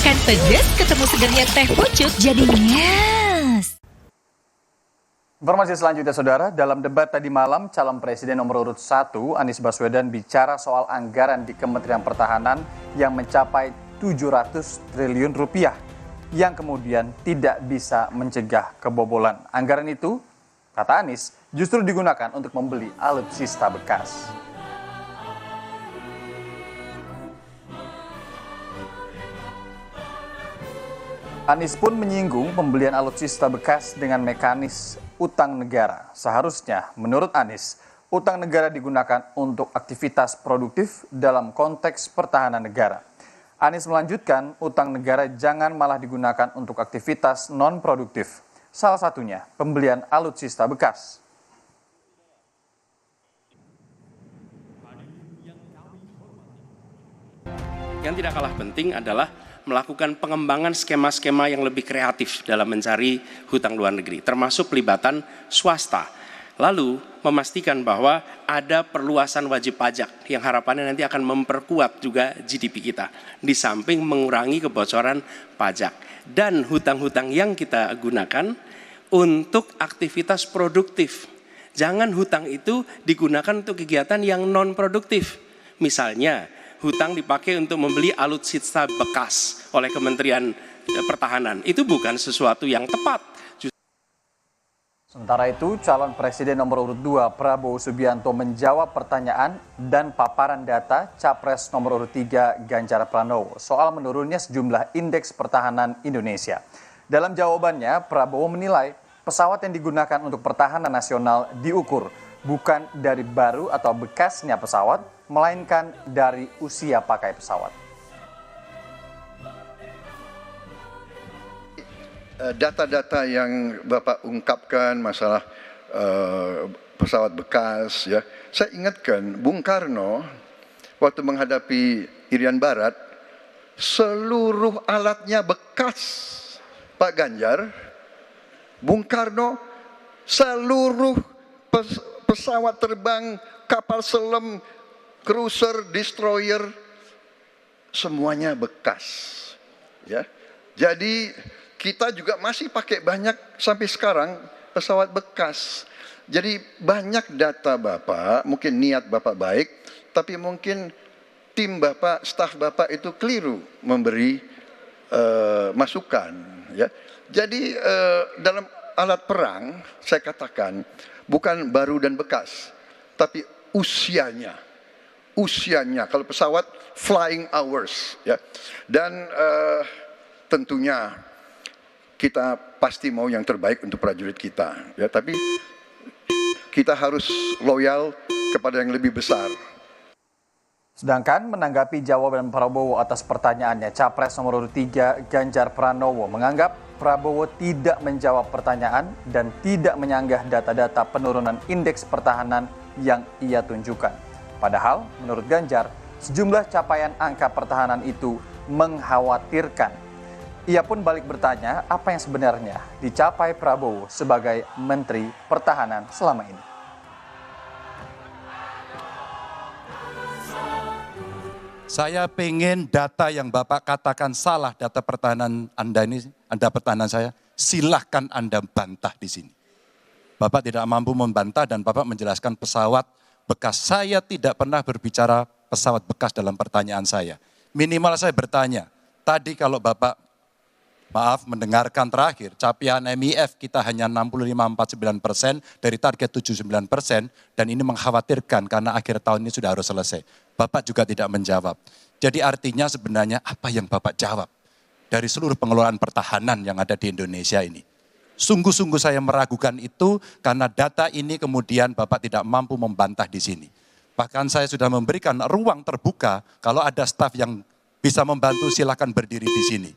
Makan pedes ketemu segernya teh pucuk jadi nyes. Informasi selanjutnya saudara, dalam debat tadi malam calon presiden nomor urut 1 Anies Baswedan bicara soal anggaran di Kementerian Pertahanan yang mencapai 700 triliun rupiah yang kemudian tidak bisa mencegah kebobolan. Anggaran itu, kata Anies, justru digunakan untuk membeli alutsista bekas. Anies pun menyinggung pembelian alutsista bekas dengan mekanis utang negara. Seharusnya, menurut Anies, utang negara digunakan untuk aktivitas produktif dalam konteks pertahanan negara. Anies melanjutkan, utang negara jangan malah digunakan untuk aktivitas non-produktif. Salah satunya, pembelian alutsista bekas. Yang tidak kalah penting adalah melakukan pengembangan skema-skema yang lebih kreatif dalam mencari hutang luar negeri, termasuk pelibatan swasta. Lalu memastikan bahwa ada perluasan wajib pajak yang harapannya nanti akan memperkuat juga GDP kita. Di samping mengurangi kebocoran pajak. Dan hutang-hutang yang kita gunakan untuk aktivitas produktif. Jangan hutang itu digunakan untuk kegiatan yang non-produktif. Misalnya, hutang dipakai untuk membeli alutsista bekas oleh Kementerian Pertahanan. Itu bukan sesuatu yang tepat. Sementara itu, calon presiden nomor urut 2 Prabowo Subianto menjawab pertanyaan dan paparan data Capres nomor urut 3 Ganjar Pranowo soal menurunnya sejumlah indeks pertahanan Indonesia. Dalam jawabannya, Prabowo menilai pesawat yang digunakan untuk pertahanan nasional diukur bukan dari baru atau bekasnya pesawat, melainkan dari usia pakai pesawat. Data-data yang Bapak ungkapkan masalah pesawat bekas, ya, saya ingatkan Bung Karno waktu menghadapi Irian Barat, seluruh alatnya bekas. Pak Ganjar, Bung Karno, seluruh pesawat terbang, kapal selam, cruiser, destroyer, semuanya bekas. Ya, jadi kita juga masih pakai banyak sampai sekarang pesawat bekas. Jadi banyak data Bapak, mungkin niat Bapak baik, tapi mungkin tim Bapak, staf Bapak itu keliru memberi masukan. Ya, jadi dalam alat perang saya katakan bukan baru dan bekas, tapi usianya. Kalau pesawat flying hours, ya, dan tentunya kita pasti mau yang terbaik untuk prajurit kita, ya, tapi kita harus loyal kepada yang lebih besar. Sedangkan menanggapi jawaban Prabowo atas pertanyaannya, Capres nomor urut 3 Ganjar Pranowo menganggap Prabowo tidak menjawab pertanyaan dan tidak menyanggah data-data penurunan indeks pertahanan yang ia tunjukkan. Padahal, menurut Ganjar, sejumlah capaian angka pertahanan itu mengkhawatirkan. Ia pun balik bertanya apa yang sebenarnya dicapai Prabowo sebagai Menteri Pertahanan selama ini. Saya pengen data yang Bapak katakan salah, data pertahanan Anda ini, Anda pertahanan saya, silahkan Anda bantah di sini. Bapak tidak mampu membantah dan Bapak menjelaskan pesawat bekas. Saya tidak pernah berbicara pesawat bekas dalam pertanyaan saya. Minimal saya bertanya, tadi kalau Bapak, maaf, mendengarkan terakhir, capaian MIF kita hanya 65-49% dari target 79% dan ini mengkhawatirkan karena akhir tahun ini sudah harus selesai. Bapak juga tidak menjawab. Jadi artinya sebenarnya apa yang Bapak jawab dari seluruh pengelolaan pertahanan yang ada di Indonesia ini? Sungguh-sungguh saya meragukan itu karena data ini kemudian Bapak tidak mampu membantah di sini. Bahkan saya sudah memberikan ruang terbuka kalau ada staf yang bisa membantu silakan berdiri di sini.